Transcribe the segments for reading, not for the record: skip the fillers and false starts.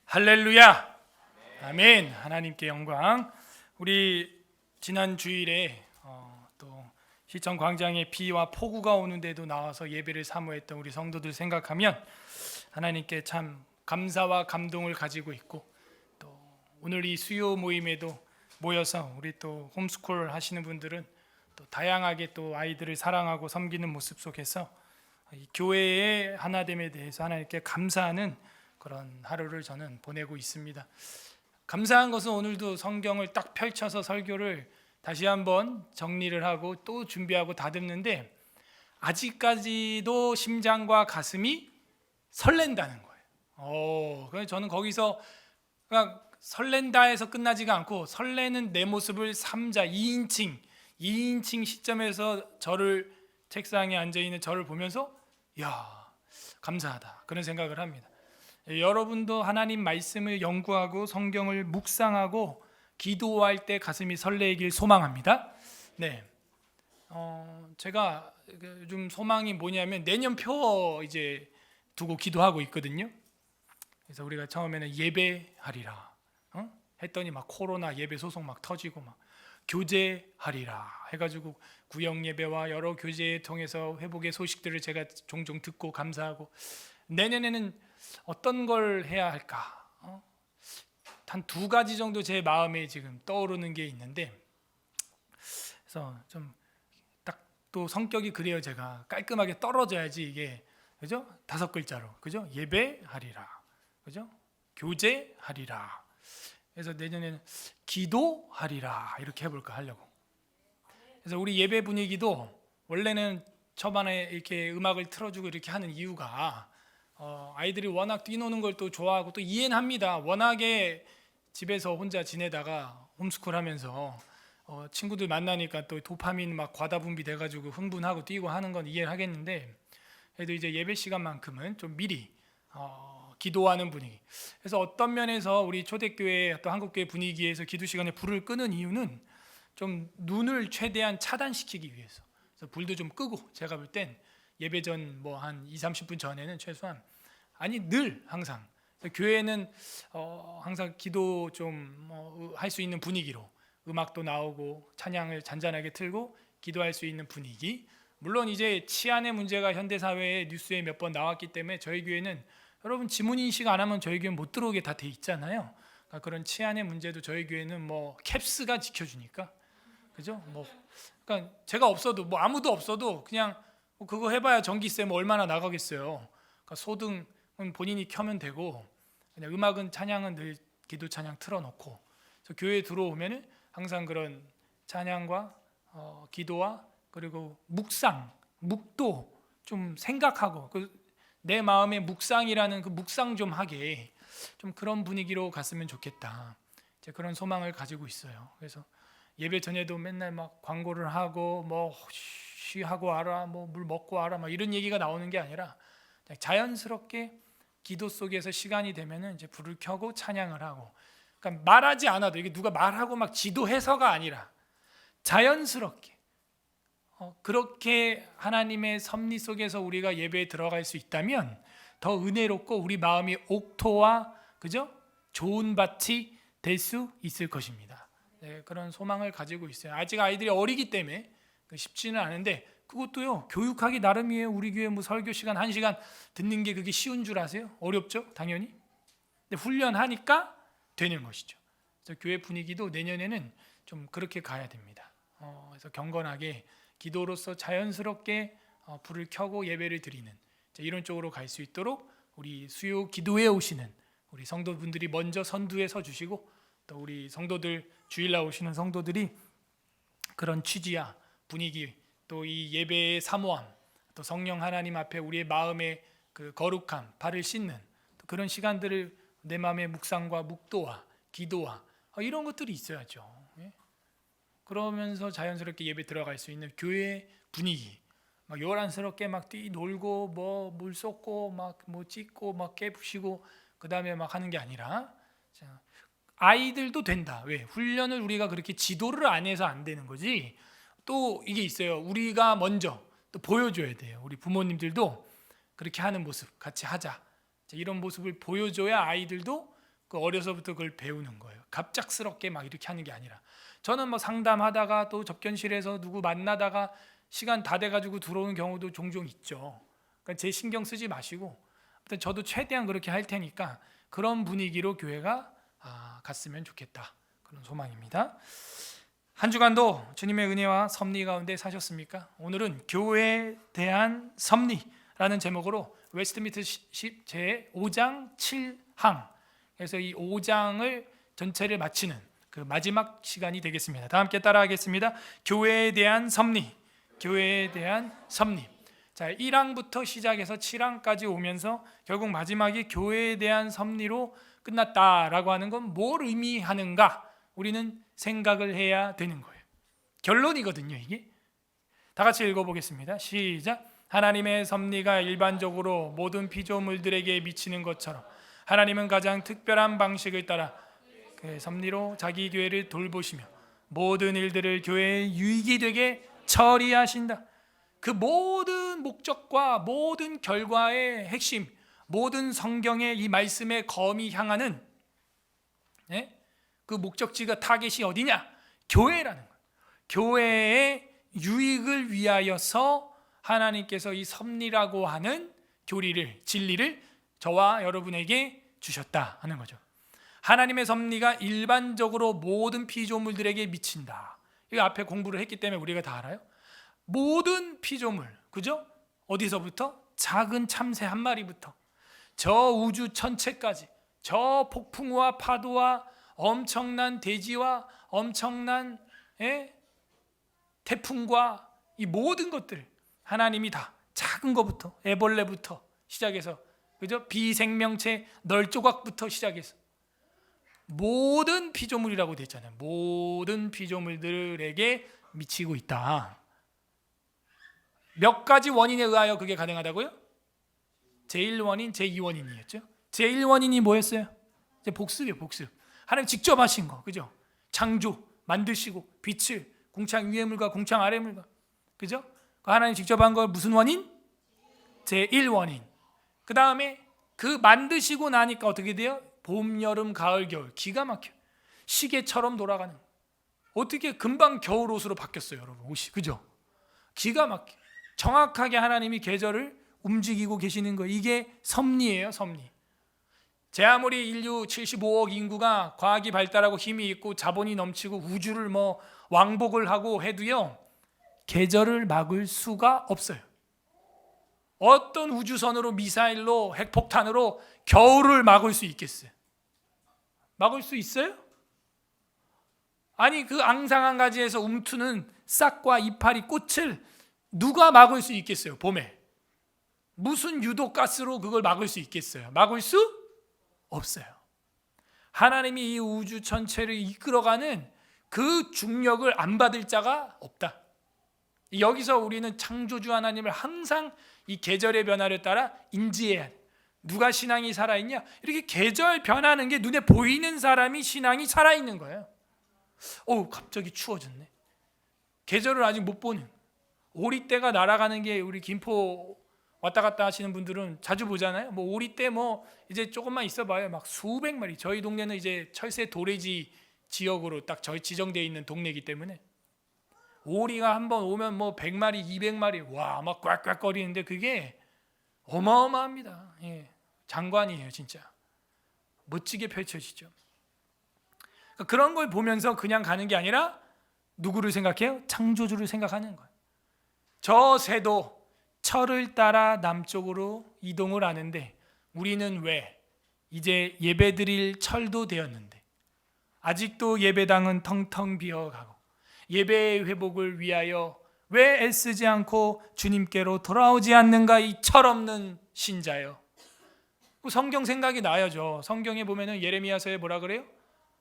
할렐루야. 아멘. 하나님께 영광. 우리 지난 주일에 또 시청 광장에 비와 폭우가 오는데도 나와서 예배를 사모했던 우리 성도들 생각하면 하나님께 참 감사와 감동을 가지고 있고, 또 오늘 이 수요 모임에도 모여서 우리 또 홈스쿨 하시는 분들은 또 다양하게 또 아이들을 사랑하고 섬기는 모습 속에서 이 교회의 하나됨에 대해서 하나님께 감사하는 그런 하루를 저는 보내고 있습니다. 감사한 것은 오늘도 성경을 딱 펼쳐서 설교를 다시 한번 정리를 하고 또 준비하고 다듬는데, 아직까지도 심장과 가슴이 설렌다는 거예요. 그래서 저는 거기서 그냥 설렌다 해서 끝나지가 않고, 설레는 내 모습을 3자 2인칭 시점에서 저를, 책상에 앉아있는 저를 보면서 야, 감사하다, 그런 생각을 합니다. 여러분도 하나님 말씀을 연구하고 성경을 묵상하고 기도할 때 가슴이 설레길 소망합니다. 네, 제가 요즘 소망이 뭐냐면 내년 표 이제 두고 기도하고 있거든요. 그래서 우리가 처음에는 예배하리라 했더니 막 코로나 예배 소송 막 터지고, 막 교제하리라 해가지고 구역 예배와 여러 교제 통해서 회복의 소식들을 제가 종종 듣고 감사하고, 내년에는 어떤 걸 해야 할까? 한 2가지 정도 제 마음에 지금 떠오르는 게 있는데, 그래서 좀 딱 또 성격이 그래요. 제가 깔끔하게 떨어져야지 이게, 그죠? 5글자로, 그죠? 예배하리라, 그죠? 교제하리라. 그래서 내년에는 기도하리라 이렇게 해볼까 하려고. 그래서 우리 예배 분위기도 원래는 초반에 이렇게 음악을 틀어주고 이렇게 하는 이유가, 아이들이 워낙 뛰노는 걸 또 좋아하고 또 이해는 합니다. 워낙에 집에서 혼자 지내다가 홈스쿨 하면서 친구들 만나니까 또 도파민 막 과다 분비돼가지고 흥분하고 뛰고 하는 건 이해를 하겠는데, 그래도 이제 예배 시간만큼은 좀 미리 기도하는 분위기. 그래서 어떤 면에서 우리 초대교회 또 한국교회 분위기에서 기도 시간에 불을 끄는 이유는 좀 눈을 최대한 차단시키기 위해서. 그래서 불도 좀 끄고, 제가 볼 땐 예배 전 뭐 한 20-30분 전에는 최소한, 아니 늘 항상 교회는 항상 기도 좀 할 수 있는 분위기로 음악도 나오고 찬양을 잔잔하게 틀고 기도할 수 있는 분위기. 물론 이제 치안의 문제가 현대 사회에 뉴스에 몇 번 나왔기 때문에 저희 교회는, 여러분 지문 인식 안 하면 저희 교회 못 들어오게 다 돼 있잖아요. 그러니까 그런 치안의 문제도 저희 교회는 뭐 캡스가 지켜주니까, 그죠? 뭐 그러니까 제가 없어도, 뭐 아무도 없어도 그냥 뭐 그거 해봐야 전기세 뭐 얼마나 나가겠어요. 그러니까 소등은 본인이 켜면 되고, 그냥 음악은 찬양은 늘 기도 찬양 틀어놓고, 그래서 교회에 들어오면은 항상 그런 찬양과 기도와 그리고 묵도 좀 생각하고, 내 마음의 묵상이라는 그 묵상 좀 하게, 좀 그런 분위기로 갔으면 좋겠다, 이제 그런 소망을 가지고 있어요. 그래서 예배 전에도 맨날 막 광고를 하고 뭐 쉬하고 와라, 뭐 물 먹고 와라, 막 이런 얘기가 나오는 게 아니라 자연스럽게 기도 속에서 시간이 되면은 이제 불을 켜고 찬양을 하고, 그러니까 말하지 않아도, 이게 누가 말하고 막 지도해서가 아니라 자연스럽게 그렇게 하나님의 섭리 속에서 우리가 예배에 들어갈 수 있다면 더 은혜롭고 우리 마음이 옥토와, 그죠? 좋은 밭이 될 수 있을 것입니다. 네, 그런 소망을 가지고 있어요. 아직 아이들이 어리기 때문에 쉽지는 않은데, 그것도요 교육하기 나름이에요. 우리 교회 뭐 설교 시간 1시간 듣는 게 그게 쉬운 줄 아세요? 어렵죠, 당연히. 근데 훈련하니까 되는 것이죠. 그래서 교회 분위기도 내년에는 좀 그렇게 가야 됩니다. 그래서 경건하게 기도로서 자연스럽게 불을 켜고 예배를 드리는, 이런 쪽으로 갈 수 있도록 우리 수요 기도에 오시는 우리 성도분들이 먼저 선두에 서 주시고, 또 우리 성도들, 주일날 오시는 성도들이 그런 취지야 분위기, 또 이 예배의 사모함, 또 성령 하나님 앞에 우리의 마음의 그 거룩함, 발을 씻는 또 그런 시간들을, 내 마음의 묵상과 묵도와 기도와 이런 것들이 있어야죠. 그러면서 자연스럽게 예배 들어갈 수 있는 교회 분위기, 막 요란스럽게 막 뛰놀고 뭐 물 쏟고 막 뭐 찍고 막 깨부시고 그 다음에 막 하는 게 아니라, 아이들도 된다. 왜? 훈련을 우리가 그렇게 지도를 안 해서 안 되는 거지. 또 이게 있어요. 우리가 먼저 또 보여줘야 돼요. 우리 부모님들도 그렇게 하는 모습 같이 하자, 이런 모습을 보여줘야 아이들도 그 어려서부터 그걸 배우는 거예요. 갑작스럽게 막 이렇게 하는 게 아니라. 저는 뭐 상담하다가 또 접견실에서 누구 만나다가 시간 다 돼가지고 들어오는 경우도 종종 있죠. 그러니까 제 신경 쓰지 마시고, 아무튼 저도 최대한 그렇게 할 테니까 그런 분위기로 교회가 갔으면 좋겠다, 그런 소망입니다. 한 주간도 주님의 은혜와 섭리 가운데 사셨습니까? 오늘은 교회에 대한 섭리라는 제목으로 웨스트민스터 제 5장 7항, 그래서 이 5장을 전체를 마치는 그 마지막 시간이 되겠습니다. 다 함께 따라하겠습니다. 교회에 대한 섭리, 교회에 대한 섭리. 자, 1항부터 시작해서 7항까지 오면서 결국 마지막이 교회에 대한 섭리로 끝났다라고 하는 건 뭘 의미하는가? 우리는 생각을 해야 되는 거예요. 결론이거든요, 이게. 다 같이 읽어보겠습니다. 시작. 하나님의 섭리가 일반적으로 모든 피조물들에게 미치는 것처럼 하나님은 가장 특별한 방식을 따라 그 섭리로 자기 교회를 돌보시며 모든 일들을 교회의 유익이 되게 처리하신다. 그 모든 목적과 모든 결과의 핵심, 모든 성경의 이 말씀의 검이 향하는 그 목적지가 타겟이 어디냐? 교회라는 거예요. 교회의 유익을 위하여서 하나님께서 이 섭리라고 하는 교리를, 진리를 저와 여러분에게 주셨다 하는 거죠. 하나님의 섭리가 일반적으로 모든 피조물들에게 미친다. 이거 앞에 공부를 했기 때문에 우리가 다 알아요. 모든 피조물, 그죠? 어디서부터? 작은 참새 한 마리부터 저 우주 전체까지, 저 폭풍우와 파도와 엄청난 대지와 엄청난 태풍과 이 모든 것들 하나님이 다 작은 것부터 애벌레부터 시작해서, 그죠? 비생명체 널조각부터 시작해서 모든 피조물이라고 되어 있잖아요. 모든 피조물들에게 미치고 있다. 몇 가지 원인에 의하여 그게 가능하다고요? 제1원인, 제2원인이었죠. 제1원인이 뭐였어요? 이제 복습이에요, 복습. 하나님 직접 하신 거, 그죠? 창조, 만드시고 빛을, 궁창 위의 물과 궁창 아래 물과, 그죠? 하나님 직접 한 거 무슨 원인? 제1원인. 그 다음에 그 만드시고 나니까 어떻게 돼요? 봄, 여름, 가을, 겨울, 기가 막혀. 시계처럼 돌아가는 거. 어떻게 금방 겨울 옷으로 바뀌었어요, 여러분, 옷이, 그죠? 기가 막혀. 정확하게 하나님이 계절을 움직이고 계시는 거, 이게 섭리예요, 섭리. 제 아무리 인류 75억 인구가 과학이 발달하고 힘이 있고 자본이 넘치고 우주를 뭐 왕복을 하고 해도요, 계절을 막을 수가 없어요. 어떤 우주선으로, 미사일로, 핵폭탄으로 겨울을 막을 수 있겠어요? 막을 수 있어요? 아니, 그 앙상한 가지에서 움트는 싹과 이파리, 꽃을 누가 막을 수 있겠어요? 봄에 무슨 유독가스로 그걸 막을 수 있겠어요? 막을 수 없어요. 하나님이 이 우주 전체를 이끌어가는 그 중력을 안 받을 자가 없다. 여기서 우리는 창조주 하나님을 항상 이 계절의 변화를 따라 인지해야 돼. 누가 신앙이 살아있냐? 이렇게 계절 변하는 게 눈에 보이는 사람이 신앙이 살아있는 거예요. 갑자기 추워졌네. 계절을 아직 못 보는, 오리떼가 날아가는 게 우리 김포 왔다 갔다 하시는 분들은 자주 보잖아요. 뭐 오리떼 뭐 이제 조금만 있어봐요, 막 수백 마리. 저희 동네는 이제 철새 도래지 지역으로 딱 저희 지정되어 있는 동네이기 때문에 오리가 한번 오면 뭐 100마리, 200마리, 와, 막 꽉꽉거리는데 그게 어마어마합니다. 예, 장관이에요, 진짜. 멋지게 펼쳐지죠. 그런 걸 보면서 그냥 가는 게 아니라 누구를 생각해요? 창조주를 생각하는 거예요. 저 새도 철을 따라 남쪽으로 이동을 하는데 우리는 왜 이제 예배드릴 철도 되었는데 아직도 예배당은 텅텅 비어가고 예배의 회복을 위하여 왜 애쓰지 않고 주님께로 돌아오지 않는가, 이 철없는 신자요. 성경 생각이 나야죠. 성경에 보면은 예레미야서에 뭐라 그래요?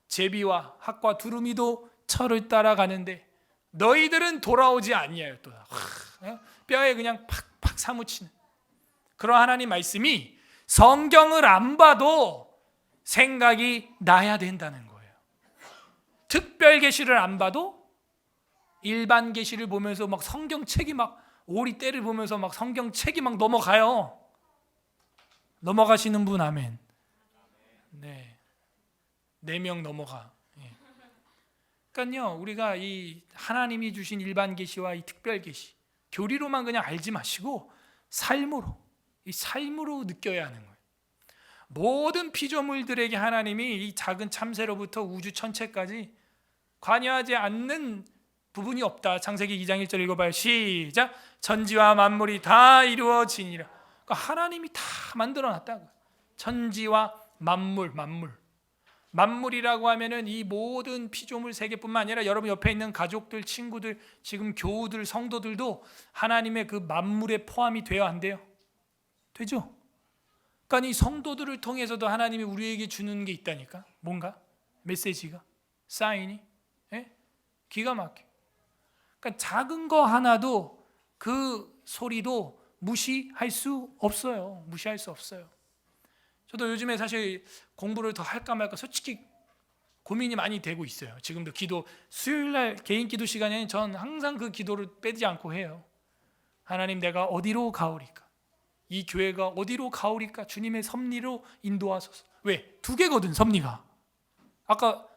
제비와 학과 두루미도 철을 따라가는데 너희들은 돌아오지 아니하여. 또 뼈에 그냥 팍팍 사무치는 그런 하나님 말씀이 성경을 안 봐도 생각이 나야 된다는 거예요. 특별 계시를 안 봐도 일반 계시를 보면서 막 성경책이 막 오리떼를 보면서 막 성경책이 막 넘어가요. 넘어가시는 분 아멘. 네. 4명 넘어가. 예. 그러니까요, 우리가 이 하나님이 주신 일반 계시와 이 특별 계시, 교리로만 그냥 알지 마시고 삶으로, 이 삶으로 느껴야 하는 거예요. 모든 피조물들에게 하나님이 이 작은 참새로부터 우주 전체까지 관여하지 않는 부분이 없다. 창세기 2장 1절 읽어봐요. 시작. 천지와 만물이 다 이루어지니라. 그러니까 하나님이 다 만들어놨다고. 천지와 만물이라고 하면은 이 모든 피조물 세계뿐만 아니라 여러분 옆에 있는 가족들, 친구들, 지금 교우들, 성도들도 하나님의 그 만물에 포함이 되어야 한대요. 되죠? 그러니까 이 성도들을 통해서도 하나님이 우리에게 주는 게 있다니까. 뭔가 메시지가, 사인이, 예? 기가 막혀. 그러니까 작은 거 하나도 그 소리도 무시할 수 없어요. 무시할 수 없어요. 저도 요즘에 사실 공부를 더 할까 말까 솔직히 고민이 많이 되고 있어요. 지금도 기도, 수요일날 개인 기도 시간에는 전 항상 그 기도를 빼지 않고 해요. 하나님, 내가 어디로 가오리까? 이 교회가 어디로 가오리까? 주님의 섭리로 인도하소서. 왜? 2개거든 섭리가.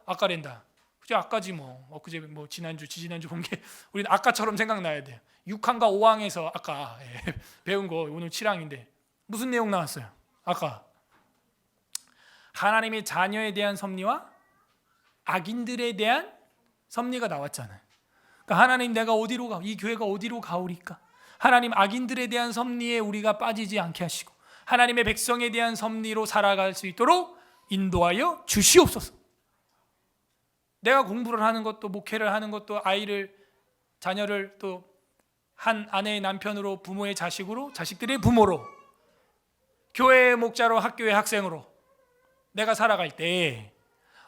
아까랜다. 그죠? 아까지 뭐 엊그제 뭐 지난주 지지난주 본 게 우리는 아까처럼 생각나야 돼요. 6항과 5항에서 아까 배운 거 오늘 7항인데 무슨 내용 나왔어요? 아까 하나님의 자녀에 대한 섭리와 악인들에 대한 섭리가 나왔잖아요. 그러니까 하나님, 내가 어디로 가? 이 교회가 어디로 가오리까? 하나님, 악인들에 대한 섭리에 우리가 빠지지 않게 하시고 하나님의 백성에 대한 섭리로 살아갈 수 있도록 인도하여 주시옵소서. 내가 공부를 하는 것도, 목회를 하는 것도, 아이를, 자녀를 또 한 아내의 남편으로, 부모의 자식으로, 자식들의 부모로, 교회의 목자로, 학교의 학생으로 내가 살아갈 때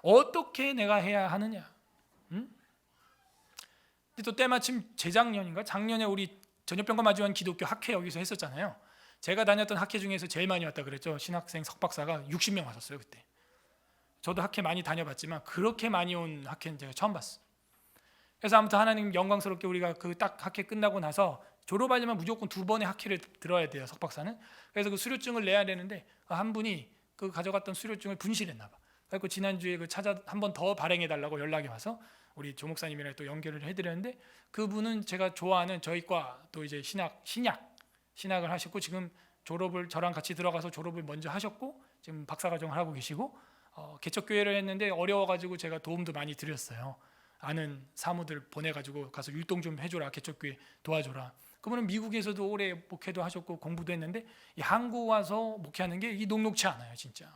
어떻게 내가 해야 하느냐? 근데 또 때마침 재작년인가 작년에 우리 전염병과 마주한 기독교 학회 여기서 했었잖아요. 제가 다녔던 학회 중에서 제일 많이 왔다 그랬죠. 신학생 석박사가 60명 왔었어요 그때. 저도 학회 많이 다녀봤지만 그렇게 많이 온 학회는 제가 처음 봤어요. 그래서 아무튼 하나님 영광스럽게 우리가 그 딱 학회 끝나고 나서 졸업하려면 무조건 2번의 학회를 들어야 돼요, 석박사는. 그래서 그 수료증을 내야 되는데 한 분이 그 가져갔던 수료증을 분실했나 봐. 그래서 지난주에 그 한 번 더 발행해 달라고 연락이 와서 우리 조 목사님이랑 또 연결을 해드렸는데, 그분은 제가 좋아하는 저희 과 또 이제 신학을 하셨고 지금 졸업을 저랑 같이 들어가서 졸업을 먼저 하셨고 지금 박사과정을 하고 계시고 개척교회를 했는데 어려워가지고 제가 도움도 많이 드렸어요. 아는 사무들 보내가지고 가서 율동 좀 해줘라, 개척교회 도와줘라. 그분은 미국에서도 오래 목회도 하셨고 공부도 했는데 이 한국 와서 목회하는 게 이 녹록치 않아요, 진짜.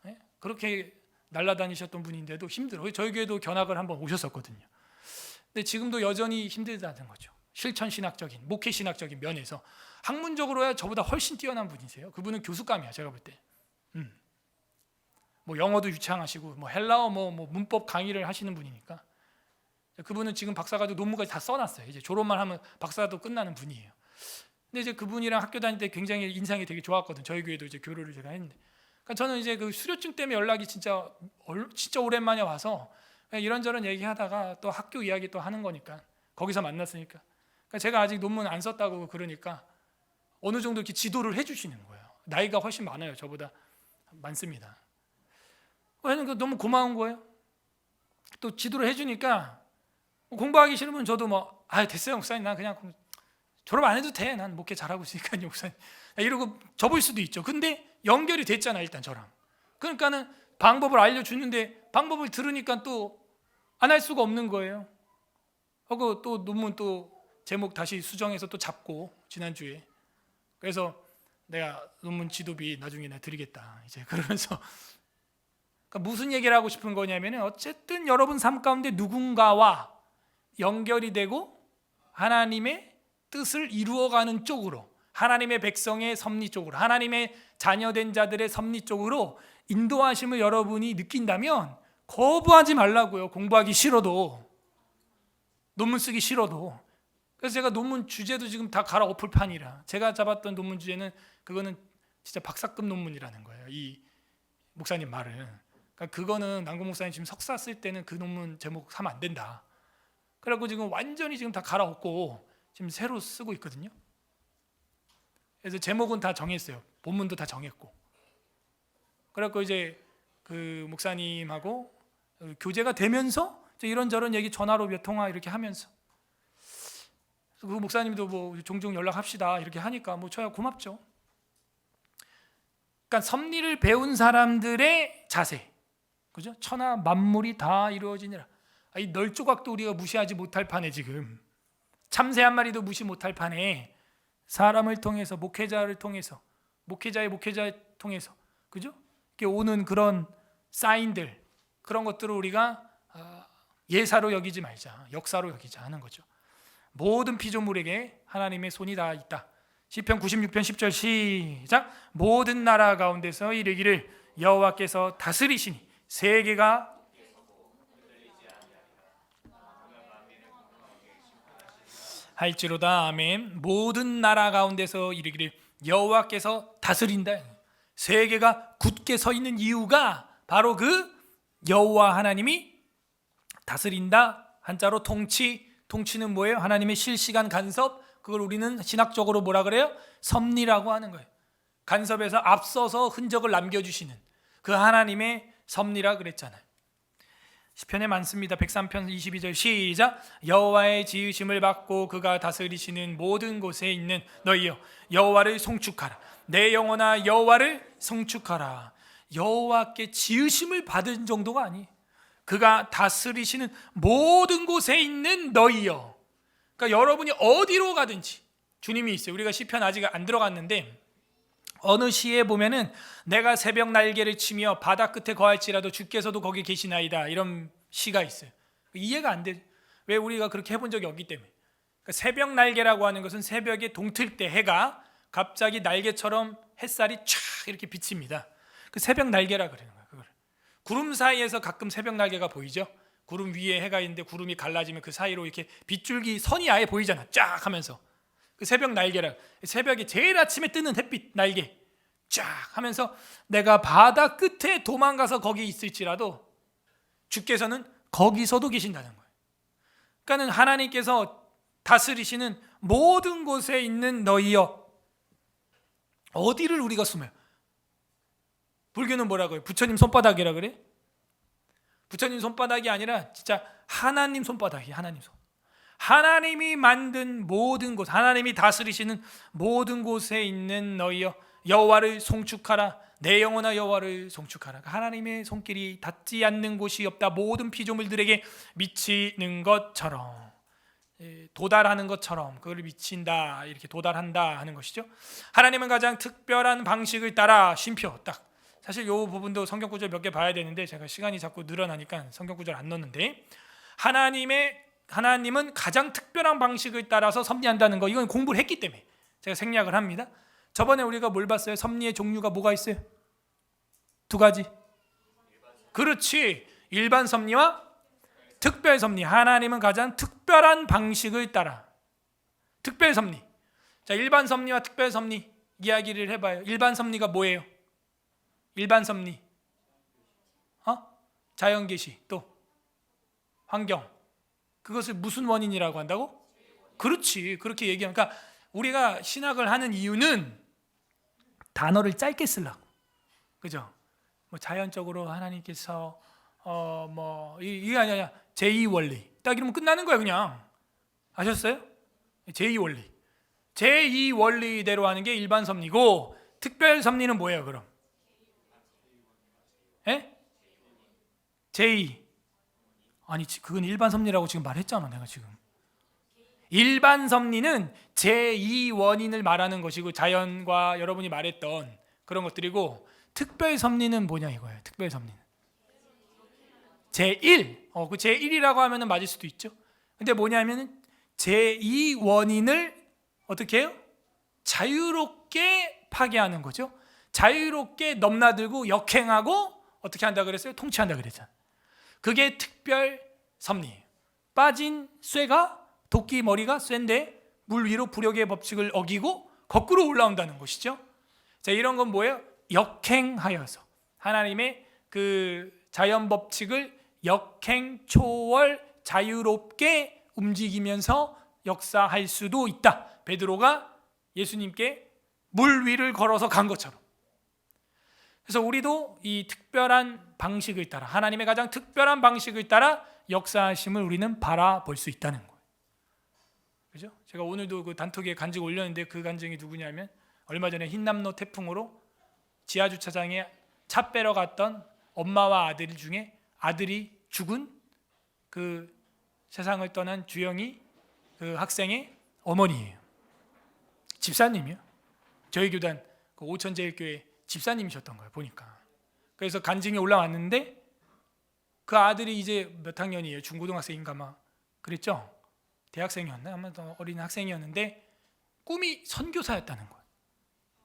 네? 그렇게 날아다니셨던 분인데도 힘들어요. 저희 교회도 견학을 한번 오셨었거든요. 근데 지금도 여전히 힘들다는 거죠. 실천 신학적인, 목회 신학적인 면에서 학문적으로야 저보다 훨씬 뛰어난 분이세요. 그분은 교수감이야, 제가 볼 때. 뭐 영어도 유창하시고 뭐 헬라어 뭐 문법 강의를 하시는 분이니까. 그분은 지금 박사과정 논문까지 다 써놨어요. 이제 졸업만 하면 박사도 끝나는 분이에요. 근데 이제 그분이랑 학교 다닐 때 굉장히 인상이 되게 좋았거든. 저희 교회도 이제 교류를 제가 했는데, 그러니까 저는 이제 그 수료증 때문에 연락이 진짜 오랜만에 와서 이런저런 얘기하다가 또 학교 이야기 또 하는 거니까 거기서 만났으니까. 그러니까 제가 아직 논문 안 썼다고 그러니까 어느 정도 이렇게 지도를 해주시는 거예요. 나이가 훨씬 많아요. 저보다 많습니다. 그러니까 너무 고마운 거예요. 또 지도를 해주니까 공부하기 싫으면 저도 뭐 됐어요 목사님, 난 그냥 졸업 안 해도 돼, 난 목회 잘하고 있으니까요 목사님, 이러고 접을 수도 있죠. 근데 연결이 됐잖아 일단 저랑. 그러니까는 방법을 알려주는데 방법을 들으니까 또 안 할 수가 없는 거예요. 하고 또 논문 또 제목 다시 수정해서 또 잡고 지난주에. 그래서 내가 논문 지도비 나중에 내가 드리겠다 이제 그러면서. 그러니까 무슨 얘기를 하고 싶은 거냐면은 어쨌든 여러분 삶 가운데 누군가와 연결이 되고 하나님의 뜻을 이루어가는 쪽으로, 하나님의 백성의 섭리 쪽으로, 하나님의 자녀된 자들의 섭리 쪽으로 인도하심을 여러분이 느낀다면 거부하지 말라고요. 공부하기 싫어도, 논문 쓰기 싫어도. 그래서 제가 논문 주제도 지금 다 갈아엎을 판이라, 제가 잡았던 논문 주제는 그거는 진짜 박사급 논문이라는 거예요. 이 목사님 말은. 그러니까 그거는 남궁 목사님 지금 석사 쓸 때는 그 논문 제목 하면 안 된다. 그래갖고 지금 완전히 지금 다 갈아엎고 지금 새로 쓰고 있거든요. 그래서 제목은 다 정했어요. 본문도 다 정했고. 그래갖고 이제 그 목사님하고 교제가 되면서 이런저런 얘기 전화로 몇 통화 이렇게 하면서 그 목사님도 뭐 종종 연락합시다 이렇게 하니까 뭐 저야 고맙죠. 그러니까 섭리를 배운 사람들의 자세, 그죠? 천하 만물이 다 이루어지니라. 이 널조각도 우리가 무시하지 못할 판에 지금 참새 한 마리도 무시 못할 판에 사람을 통해서 목회자를 통해서 목회자의 통해서 그죠? 이렇게 오는 그런 사인들 그런 것들을 우리가 예사로 여기지 말자, 역사로 여기자 하는 거죠. 모든 피조물에게 하나님의 손이 다 있다. 시편 96편 10절 시작. 모든 나라 가운데서 이르기를 여호와께서 다스리시니 세계가 할지로다. 아멘. 모든 나라 가운데서 이르기를 여호와께서 다스린다. 세계가 굳게 서 있는 이유가 바로 그 여호와 하나님이 다스린다. 한자로 통치는 뭐예요? 하나님의 실시간 간섭. 그걸 우리는 신학적으로 뭐라 그래요? 섭리라고 하는 거예요. 간섭에서 앞서서 흔적을 남겨주시는 그 하나님의 섭리라 그랬잖아요. 시편에 많습니다. 103편 22절 시작. 여호와의 지으심을 받고 그가 다스리시는 모든 곳에 있는 너희여 여호와를 송축하라. 내 영혼아 여호와를 송축하라. 여호와께 지으심을 받은 정도가 아니에요. 그가 다스리시는 모든 곳에 있는 너희여. 그러니까 여러분이 어디로 가든지 주님이 있어요. 우리가 시편 아직 안 들어갔는데 어느 시에 보면은 내가 새벽 날개를 치며 바다 끝에 거할지라도 주께서도 거기 계시나이다 이런 시가 있어요. 이해가 안 돼. 왜 우리가 그렇게 해본 적이 없기 때문에. 그러니까 새벽 날개라고 하는 것은 새벽에 동틀 때 해가 갑자기 날개처럼 햇살이 촥 이렇게 비칩니다. 그 새벽 날개라 그러는 거예요. 그걸. 구름 사이에서 가끔 새벽 날개가 보이죠. 구름 위에 해가 있는데 구름이 갈라지면 그 사이로 이렇게 빗줄기 선이 아예 보이잖아. 쫙 하면서. 그 새벽 날개라. 새벽에 제일 아침에 뜨는 햇빛 날개 쫙 하면서 내가 바다 끝에 도망가서 거기 있을지라도 주께서는 거기서도 계신다는 거예요. 그러니까는 하나님께서 다스리시는 모든 곳에 있는 너희여. 어디를 우리가 숨어요? 불교는 뭐라고 해요? 부처님 손바닥이라 그래? 부처님 손바닥이 아니라 진짜 하나님 손바닥이에요. 하나님 손. 하나님이 만든 모든 곳, 하나님이 다스리시는 모든 곳에 있는 너희여 여호와를 송축하라. 내 영혼아 여호와를 송축하라. 하나님의 손길이 닿지 않는 곳이 없다. 모든 피조물들에게 미치는 것처럼, 도달하는 것처럼 그걸 미친다, 이렇게 도달한다 하는 것이죠. 하나님은 가장 특별한 방식을 따라 쉼표. 딱 사실 이 부분도 성경 구절 몇 개 봐야 되는데 제가 시간이 자꾸 늘어나니까 성경 구절 안 넣었는데, 하나님은 가장 특별한 방식을 따라서 섭리한다는 거, 이건 공부를 했기 때문에 제가 생략을 합니다. 저번에 우리가 뭘 봤어요? 섭리의 종류가 뭐가 있어요? 두 가지. 그렇지. 일반 섭리와 특별 섭리. 하나님은 가장 특별한 방식을 따라. 특별 섭리. 자, 일반 섭리와 특별 섭리 이야기를 해봐요. 일반 섭리가 뭐예요? 일반 섭리. 자연계시, 또 환경. 그것을 무슨 원인이라고 한다고? 그렇지. 그렇게 얘기하면, 그러니까 우리가 신학을 하는 이유는 단어를 짧게 쓰려고. 그죠? 뭐 자연적으로 하나님께서 이게 아니야. 제2원리. 딱 이러면 끝나는 거야, 그냥. 아셨어요? 제2원리. 제2원리대로 하는 게 일반 섭리고, 특별 섭리는 뭐예요, 그럼? 예? 제2. 아니, 그건 일반 섭리라고 지금 말했잖아, 내가 지금. 일반 섭리는 제2 원인을 말하는 것이고, 자연과 여러분이 말했던 그런 것들이고, 특별 섭리는 뭐냐 이거예요. 특별 섭리는 제1. 그 제1이라고 하면은 맞을 수도 있죠. 근데 뭐냐면은 제2 원인을 어떻게 해요? 자유롭게 파괴하는 거죠. 자유롭게 넘나들고 역행하고 어떻게 한다 그랬어요? 통치한다 그랬잖아요. 그게 특별 섭리예요. 빠진 쇠가, 도끼 머리가 쇠인데 물 위로 부력의 법칙을 어기고 거꾸로 올라온다는 것이죠. 자, 이런 건 뭐예요? 역행하여서 하나님의 그 자연 법칙을 역행 초월 자유롭게 움직이면서 역사할 수도 있다. 베드로가 예수님께 물 위를 걸어서 간 것처럼. 그래서 우리도 이 특별한 방식을 따라, 하나님의 가장 특별한 방식을 따라 역사하심을 우리는 바라볼 수 있다는 거예요. 그죠? 제가 오늘도 그 단톡에 간증 올렸는데, 그 간증이 누구냐면 얼마 전에 흰남노 태풍으로 지하 주차장에 차 빼러 갔던 엄마와 아들 중에 아들이 죽은 그 세상을 떠난 주영이 그 학생의 어머니예요. 집사님이요. 저희 교단 그 오천제일교회 집사님이셨던 거예요, 보니까. 그래서 간증이 올라왔는데 그 아들이 이제 몇 학년이에요? 중고등학생인가 막 그랬죠? 대학생이었나? 아마 더 어린 학생이었는데 꿈이 선교사였다는 거예요.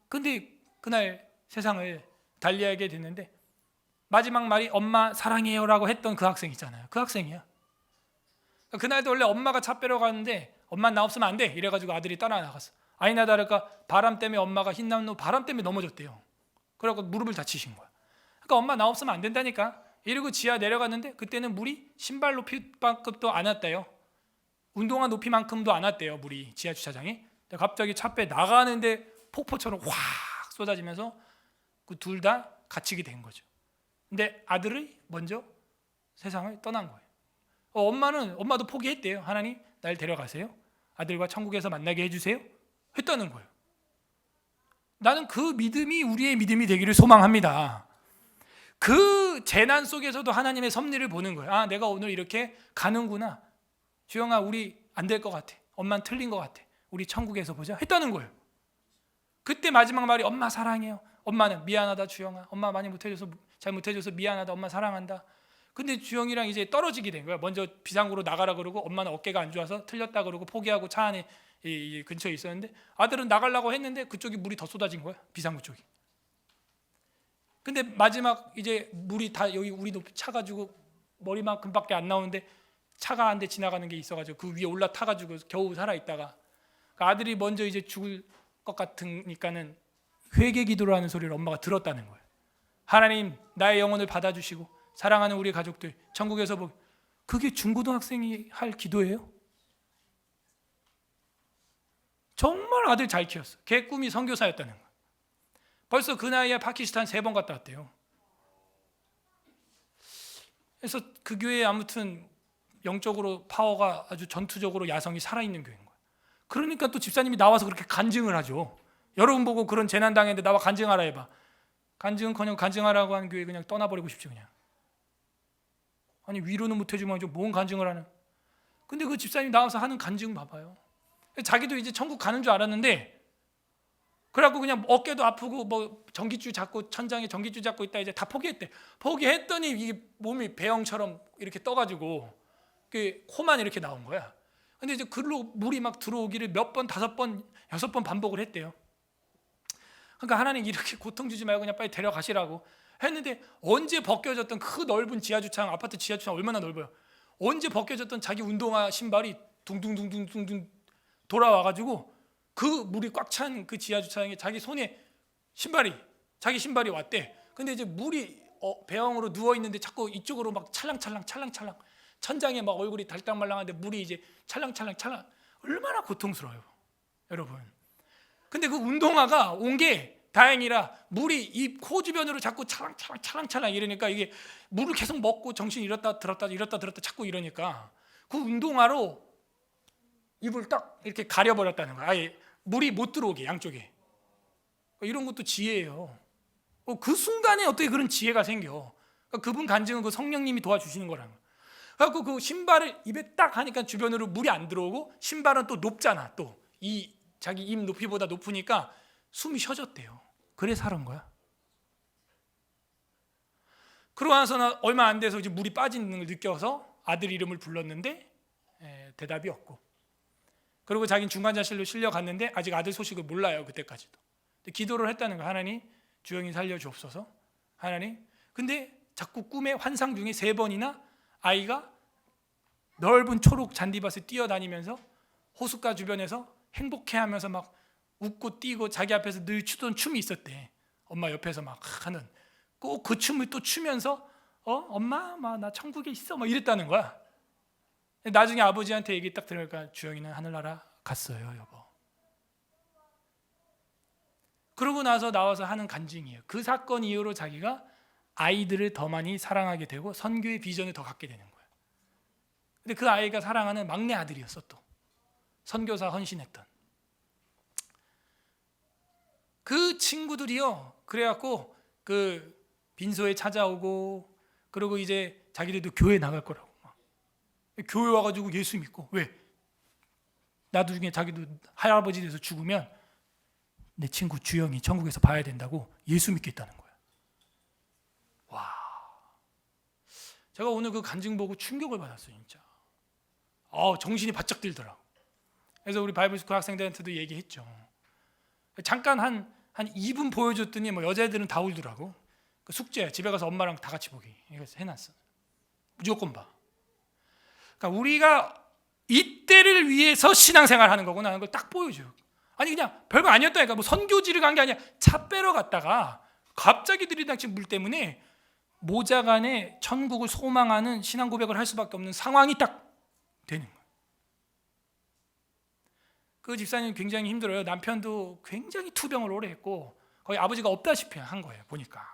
근데 그날 세상을 달리하게 됐는데 마지막 말이 엄마 사랑해요라고 했던 그 학생 있잖아요. 그 학생이야. 그날도 원래 엄마가 차 빼러 가는데 엄마 나 없으면 안 돼 이래가지고 아들이 따라 나갔어. 아니나 다를까 바람 때문에 엄마가 흰남노 바람 때문에 넘어졌대요. 그래갖고 무릎을 다치신 거야. 그러니까 엄마 나 없으면 안 된다니까 이러고 지하 내려갔는데 그때는 물이 신발 높이만큼도 안 왔대요. 운동화 높이만큼도 안 왔대요, 물이 지하 주차장에. 갑자기 차 빼 나가는데 폭포처럼 확 쏟아지면서 그 둘 다 갇히게 된 거죠. 근데 아들이 먼저 세상을 떠난 거예요. 엄마도 포기했대요. 하나님 날 데려가세요. 아들과 천국에서 만나게 해주세요. 했다는 거예요. 나는 그 믿음이 우리의 믿음이 되기를 소망합니다. 그 재난 속에서도 하나님의 섭리를 보는 거예요. 아, 내가 오늘 이렇게 가는구나. 주영아, 우리 안 될 것 같아. 엄마는 틀린 것 같아. 우리 천국에서 보자. 했다는 거예요. 그때 마지막 말이 엄마 사랑해요. 엄마는 미안하다 주영아. 엄마 많이 못해줘서 잘못해줘서 미안하다. 엄마 사랑한다. 근데 주영이랑 이제 떨어지게 된 거야. 먼저 비상구로 나가라 그러고 엄마는 어깨가 안 좋아서 틀렸다 그러고 포기하고 차 안에 이 근처에 있었는데 아들은 나가려고 했는데 그쪽이 물이 더 쏟아진 거야. 비상구 쪽이. 근데 마지막 이제 물이 다 여기 우리 높이 차가지고 머리만큼밖에 안 나오는데 차가 한 대 지나가는 게 있어가지고 그 위에 올라타가지고 겨우 살아있다가 그 아들이 먼저 이제 죽을 것 같으니까는 회개 기도를 하는 소리를 엄마가 들었다는 거예요. 하나님 나의 영혼을 받아주시고 사랑하는 우리 가족들 천국에서 보게. 그게 중고등학생이 할 기도예요? 정말 아들 잘 키웠어. 걔 꿈이 선교사였다는 거예요. 벌써 그 나이에 파키스탄 3번 갔다 왔대요. 그래서 그 교회에 아무튼 영적으로 파워가 아주 전투적으로 야성이 살아있는 교회인 거예요. 그러니까 또 집사님이 나와서 그렇게 간증을 하죠. 여러분 보고 그런 재난 당했는데 나와 간증하라 해봐. 간증은커녕 간증하라고 하는 교회 그냥 떠나버리고 싶죠. 그냥. 아니 위로는 못해주면 좀 뭔 간증을 하는. 근데 그 집사님이 나와서 하는 간증 봐봐요. 자기도 이제 천국 가는 줄 알았는데 그래갖고 그냥 어깨도 아프고 뭐 전기줄 잡고 천장에 전기줄 잡고 있다 이제 다 포기했대. 포기했더니 이게 몸이 배영처럼 이렇게 떠가지고 그 코만 이렇게 나온 거야. 근데 이제 글로 물이 막 들어오기를 몇 번, 5번, 6번 반복을 했대요. 그러니까 하나님 이렇게 고통 주지 말고 그냥 빨리 데려가시라고 했는데 언제 벗겨졌던 그 넓은 지하주차장, 아파트 지하주차장 얼마나 넓어요. 언제 벗겨졌던 자기 운동화 신발이 둥둥둥둥둥 돌아와가지고 그 물이 꽉 찬 그 지하주차장에 자기 손에 자기 신발이 왔대. 근데 이제 물이 배영으로 누워 있는데 자꾸 이쪽으로 막 찰랑찰랑 천장에 막 얼굴이 달딱말랑한데 물이 이제 찰랑찰랑 얼마나 고통스러워요, 여러분. 근데 그 운동화가 온 게 다행이라 물이 이 코 주변으로 자꾸 찰랑찰랑 이러니까 이게 물을 계속 먹고 정신 잃었다 들었다 자꾸 이러니까 그 운동화로 입을 딱 이렇게 가려버렸다는 거야. 아예 물이 못 들어오게 양쪽에. 이런 것도 지혜예요. 그 순간에 어떻게 그런 지혜가 생겨. 그분 간증은 그 성령님이 도와주시는 거라는 거야. 그래서 그 신발을 입에 딱 하니까 주변으로 물이 안 들어오고 신발은 또 높잖아. 또 이 자기 입 높이보다 높으니까 숨이 쉬어졌대요. 그래 살은 거야. 그러고 나서는 얼마 안 돼서 이제 물이 빠지는 걸 느껴서 아들 이름을 불렀는데 대답이 없고, 그리고 자기는 중환자실로 실려갔는데 아직 아들 소식을 몰라요. 그때까지도. 기도를 했다는 거야. 하나님 주영이 살려주옵소서. 하나님. 근데 자꾸 꿈에 환상 중에 3번이나 아이가 넓은 초록 잔디밭을 뛰어다니면서 호숫가 주변에서 행복해하면서 막 웃고 뛰고 자기 앞에서 늘 추던 춤이 있었대. 엄마 옆에서 막 하는 꼭 그 춤을 또 추면서 엄마 나 천국에 있어 막 이랬다는 거야. 나중에 아버지한테 얘기 딱 들으니까 주영이는 하늘나라 갔어요, 여보. 그러고 나서 나와서 하는 간증이에요. 그 사건 이후로 자기가 아이들을 더 많이 사랑하게 되고 선교의 비전을 더 갖게 되는 거예요. 근데 그 아이가 사랑하는 막내 아들이었어. 또 선교사 헌신했던 그 친구들이요. 그래갖고 그 빈소에 찾아오고, 그리고 이제 자기들도 교회 나갈 거라고 막. 교회 와가지고 예수 믿고, 왜? 나중에 자기도 할아버지 돼서 죽으면 내 친구 주영이 천국에서 봐야 된다고 예수 믿겠다는 거야. 와, 제가 오늘 그 간증 보고 충격을 받았어요, 진짜. 정신이 바짝 들더라고. 그래서 우리 바이블스쿨 학생들한테도 얘기했죠. 잠깐 한 2분 보여줬더니 뭐 여자애들은 다 울더라고. 그 숙제야. 집에 가서 엄마랑 다 같이 보기. 이거 해놨어. 무조건 봐. 그러니까 우리가 이때를 위해서 신앙생활 하는 거구나 하는 걸 딱 보여줘요. 아니 그냥 별거 아니었다니까. 뭐 선교지를 간 게 아니야. 차 빼러 갔다가 갑자기 들이닥친 물 때문에 모자간에 천국을 소망하는 신앙 고백을 할 수밖에 없는 상황이 딱 되는 거예요. 그 집사님 굉장히 힘들어요. 남편도 굉장히 투병을 오래 했고 거의 아버지가 없다시피 한 거예요. 보니까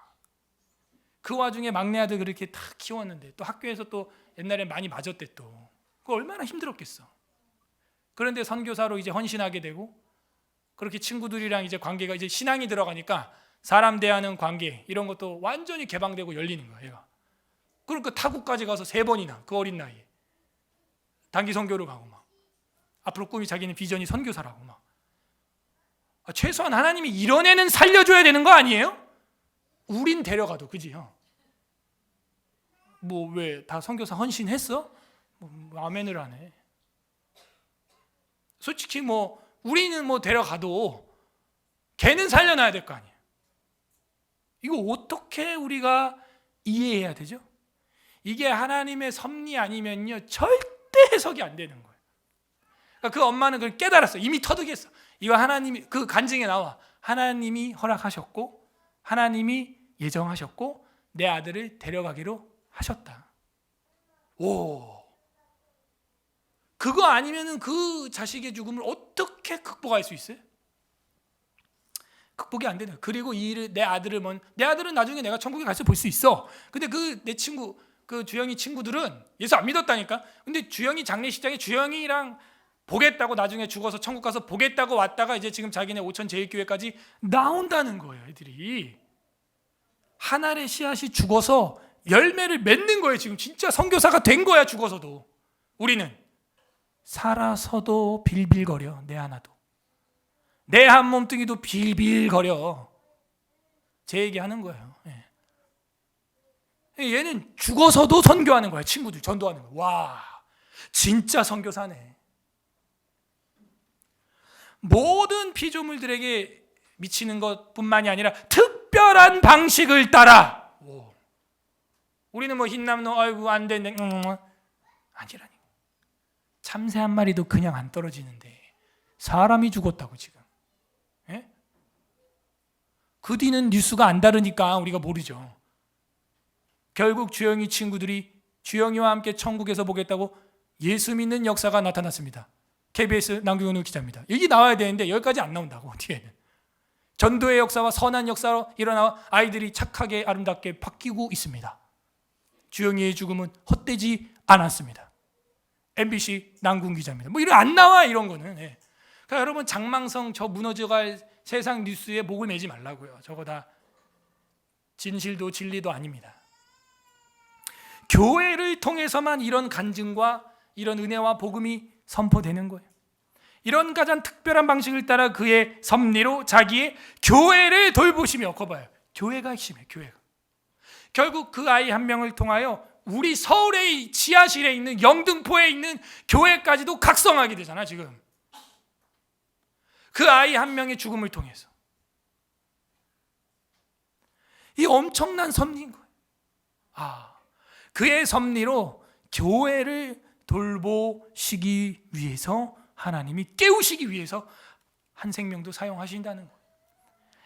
그 와중에 막내 아들 그렇게 다 키웠는데 또 학교에서 또 옛날에 많이 맞았대. 또 그거 얼마나 힘들었겠어. 그런데 선교사로 이제 헌신하게 되고, 그렇게 친구들이랑 이제 관계가 이제 신앙이 들어가니까 사람 대하는 관계 이런 것도 완전히 개방되고 열리는 거예요. 얘가. 그러니까 타국까지 가서 3번이나 그 어린 나이에 단기 선교를 가고 막 앞으로 꿈이 자기는 비전이 선교사라고 막. 최소한 하나님이 이런 애는 살려줘야 되는 거 아니에요? 우린 데려가도, 그지요? 뭐 왜 다 선교사 헌신했어? 뭐 아멘을 안 해. 솔직히 뭐 우리는 뭐 데려가도 걔는 살려놔야 될 거 아니에요. 이거 어떻게 우리가 이해해야 되죠? 이게 하나님의 섭리 아니면요 절대 해석이 안 되는 거예요. 그러니까 그 엄마는 그걸 깨달았어. 이미 터득했어. 이거 하나님이, 그 간증에 나와, 하나님이 허락하셨고 하나님이 예정하셨고 내 아들을 데려가기로 하셨다. 오, 그거 아니면은 그 자식의 죽음을 어떻게 극복할 수 있어요? 극복이 안 되는. 그리고 이 일을 내 아들은 나중에 내가 천국에 가서 볼 수 있어. 근데 그 내 친구, 그 주영이 친구들은 예수 안 믿었다니까. 근데 주영이 장례식장에 주영이랑 보겠다고, 나중에 죽어서 천국 가서 보겠다고 왔다가 이제 지금 자기네 오천 제일교회까지 나온다는 거예요. 애들이 한 알의 씨앗이 죽어서 열매를 맺는 거예요. 지금 진짜 선교사가 된 거야. 죽어서도. 우리는 살아서도 빌빌거려. 내 하나도, 내 한 몸뚱이도 빌빌거려. 제 얘기하는 거예요. 얘는 죽어서도 선교하는 거야. 친구들 전도하는 거야. 와, 진짜 선교사네. 모든 피조물들에게 미치는 것뿐만이 아니라 특별한 방식을 따라. 오. 우리는 뭐 흰남노 아이고 안 되네 아니라니. 참새 한 마리도 그냥 안 떨어지는데 사람이 죽었다고 지금. 예? 그 뒤는 뉴스가 안 다르니까 우리가 모르죠. 결국 주영이 친구들이 주영이와 함께 천국에서 보겠다고 예수 믿는 역사가 나타났습니다. KBS 남경윤 기자입니다. 여기 나와야 되는데 여기까지 안 나온다고. 뒤에는 전도의 역사와 선한 역사로 일어나 아이들이 착하게 아름답게 바뀌고 있습니다. 주영이의 죽음은 헛되지 않았습니다. MBC 남궁 기자입니다. 뭐 이런 안 나와, 이런 거는. 그러니까 여러분, 장망성 저 무너져갈 세상 뉴스에 목을 매지 말라고요. 저거 다 진실도 진리도 아닙니다. 교회를 통해서만 이런 간증과 이런 은혜와 복음이 선포되는 거예요. 이런 가장 특별한 방식을 따라 그의 섭리로 자기의 교회를 돌보시며, 거 봐요. 교회가 핵심이에요. 교회가. 결국 그 아이 한 명을 통하여 우리 서울의 지하실에 있는, 영등포에 있는 교회까지도 각성하게 되잖아 지금. 그 아이 한 명의 죽음을 통해서. 이 엄청난 섭리인 거예요. 그의 섭리로 교회를 돌보시기 위해서, 하나님이 깨우시기 위해서 한 생명도 사용하신다는 거예요.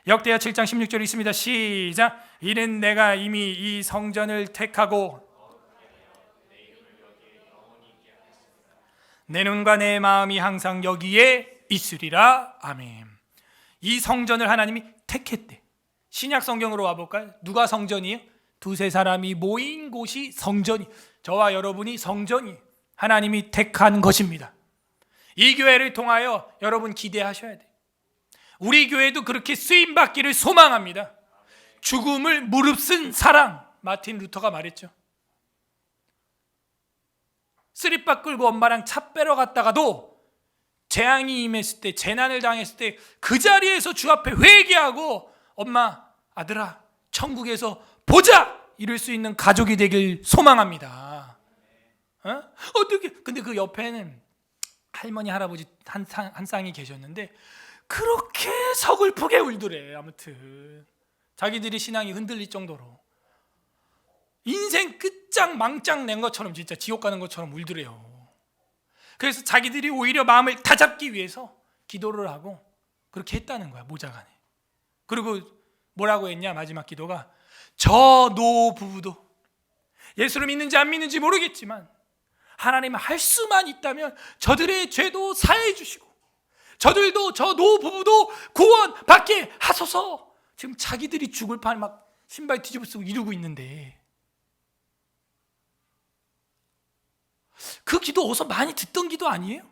역대하 7장 16절이 있습니다. 시작. 이는 내가 이미 이 성전을 택하고 내 눈과 내 마음이 항상 여기에 있으리라. 아멘. 이 성전을 하나님이 택했대. 신약 성경으로 와볼까요? 누가 성전이에요? 두세 사람이 모인 곳이 성전이, 저와 여러분이 성전이 하나님이 택한 것입니다. 이 교회를 통하여 여러분 기대하셔야 돼요. 우리 교회도 그렇게 쓰임받기를 소망합니다. 죽음을 무릅쓴 사랑, 마틴 루터가 말했죠. 쓰리빠 끌고 엄마랑 차 빼러 갔다가도 재앙이 임했을 때, 재난을 당했을 때 그 자리에서 주 앞에 회개하고 엄마, 아들아, 천국에서 보자! 이럴 수 있는 가족이 되길 소망합니다. 어떻게? 근데 그 옆에는 할머니, 할아버지 한 쌍이 계셨는데 그렇게 서글프게 울더래. 아무튼 자기들이 신앙이 흔들릴 정도로 인생 끝장 망장 낸 것처럼 진짜 지옥 가는 것처럼 울더래요. 그래서 자기들이 오히려 마음을 다잡기 위해서 기도를 하고 그렇게 했다는 거야, 모자간에. 그리고 뭐라고 했냐, 마지막 기도가, 저 노 부부도 예수를 믿는지 안 믿는지 모르겠지만 하나님 할 수만 있다면 저들의 죄도 사해 주시고 저들도, 저 노 부부도 구원 받게 하소서. 지금 자기들이 죽을 판 막 신발 뒤집어 쓰고 이러고 있는데 그 기도 어디서 많이 듣던 기도 아니에요?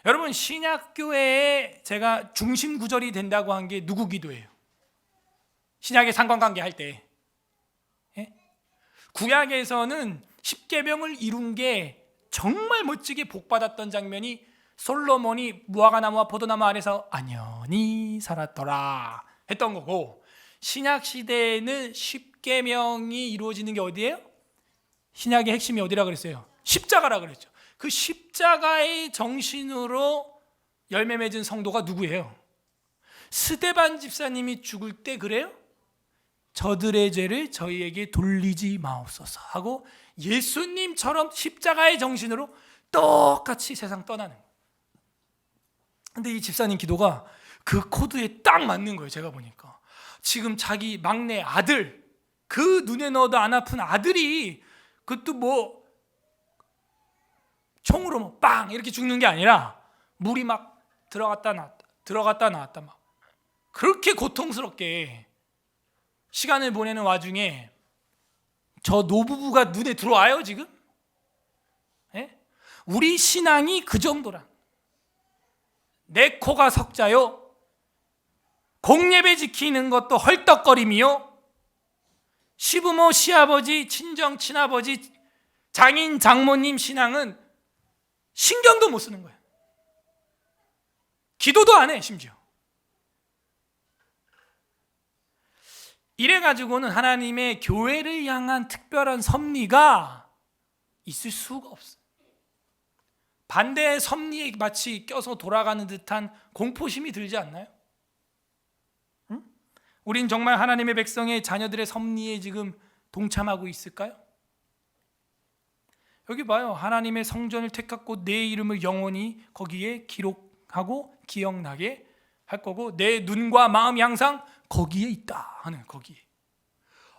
여러분, 신약교회에 제가 중심 구절이 된다고 한 게 누구 기도예요? 신약의 상관관계 할 때, 구약에서는 십계명을 이룬 게 정말 멋지게 복받았던 장면이 솔로몬이 무화과 나무와 포도나무 아래서 안연히 살았더라 했던 거고, 신약 시대에는 십계명이 이루어지는 게 어디예요? 신약의 핵심이 어디라 그랬어요? 십자가라 그랬죠. 그 십자가의 정신으로 열매 맺은 성도가 누구예요? 스데반 집사님이 죽을 때 그래요? 저들의 죄를 저희에게 돌리지 마옵소서 하고 예수님처럼 십자가의 정신으로 똑같이 세상 떠나는 거예요. 근데 이 집사님 기도가 그 코드에 딱 맞는 거예요. 제가 보니까 지금 자기 막내 아들, 그 눈에 넣어도 안 아픈 아들이 그것도 뭐 총으로 뭐 빵 이렇게 죽는 게 아니라 물이 막 들어갔다 나왔다 막 그렇게 고통스럽게 시간을 보내는 와중에 저 노부부가 눈에 들어와요 지금? 우리 신앙이 그 정도라. 내 코가 석자요, 공예배 지키는 것도 헐떡거림이요, 시부모 시아버지 친정 친아버지 장인 장모님 신앙은 신경도 못 쓰는 거예요. 기도도 안 해. 심지어 이래가지고는 하나님의 교회를 향한 특별한 섭리가 있을 수가 없어요. 반대의 섭리에 마치 껴서 돌아가는 듯한 공포심이 들지 않나요? 응? 우린 정말 하나님의 백성의 자녀들의 섭리에 지금 동참하고 있을까요? 여기 봐요. 하나님의 성전을 택하고 내 이름을 영원히 거기에 기록하고 기억나게 할 거고 내 눈과 마음이 항상 거기에 있다 하는, 거기에.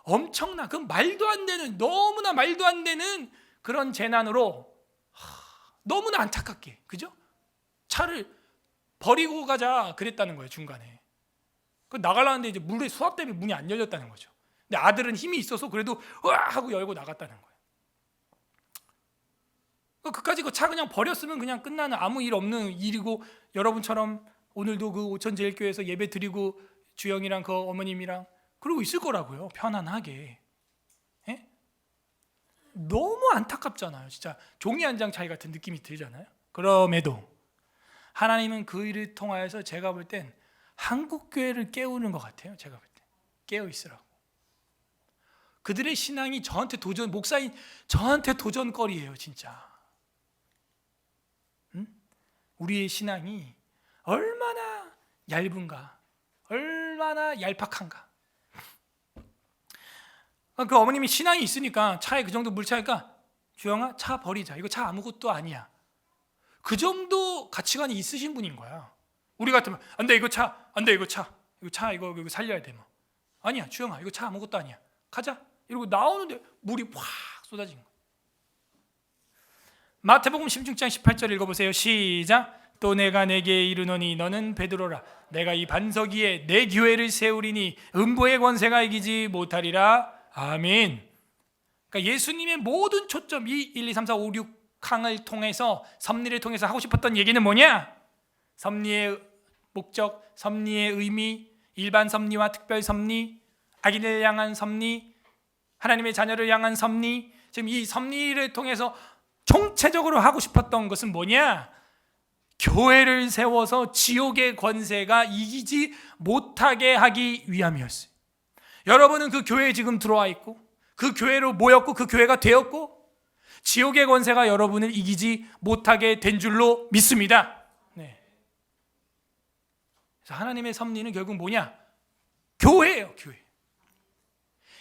엄청나, 그 말도 안 되는, 너무나 말도 안 되는 그런 재난으로 너무나 안타깝게, 그죠? 차를 버리고 가자 그랬다는 거예요. 중간에 그 나가려는데 이제 물에 수압 때문에 문이 안 열렸다는 거죠. 근데 아들은 힘이 있어서 그래도 으아 하고 열고 나갔다는 거예요. 그까지 그 차 그냥 버렸으면 그냥 끝나는 아무 일 없는 일이고, 여러분처럼 오늘도 그 오천제일교회에서 예배 드리고 주영이랑 그 어머님이랑 그러고 있을 거라고요. 편안하게. 너무 안타깝잖아요. 진짜 종이 한 장 차이 같은 느낌이 들잖아요. 그럼에도 하나님은 그 일을 통하여서 제가 볼 땐 한국교회를 깨우는 것 같아요. 제가 볼 때 깨어 있으라고. 그들의 신앙이 저한테 도전, 목사인 저한테 도전거리예요. 진짜. 우리의 신앙이 얼마나 얇은가, 얼마나 얄팍한가. 그 어머님이 신앙이 있으니까 차에 그 정도 물 차니까 주영아 차 버리자, 이거 차 아무것도 아니야, 그 정도 가치관이 있으신 분인 거야. 우리 같으면 안돼 이거 차, 안돼 이거 이거 살려야 돼. 뭐 아니야 주영아 이거 차 아무것도 아니야, 가자 이러고 나오는데 물이 확 쏟아진 거야. 마태복음 16장 18절 읽어보세요. 시작. 또 내가 내게 이르노니 너는 베드로라. 내가 이 반석 위에 내 교회를 세우리니 음부의 권세가 이기지 못하리라. 아멘. 그러니까 예수님의 모든 초점, 이 1, 2, 3, 4, 5, 6항을 통해서, 섭리를 통해서 하고 싶었던 얘기는 뭐냐? 섭리의 목적, 섭리의 의미, 일반 섭리와 특별 섭리, 악인을 향한 섭리, 하나님의 자녀를 향한 섭리. 지금 이 섭리를 통해서 총체적으로 하고 싶었던 것은 뭐냐? 교회를 세워서 지옥의 권세가 이기지 못하게 하기 위함이었어요. 여러분은 그 교회에 지금 들어와 있고, 그 교회로 모였고, 그 교회가 되었고, 지옥의 권세가 여러분을 이기지 못하게 된 줄로 믿습니다. 네. 그래서 하나님의 섭리는 결국 뭐냐? 교회예요, 교회.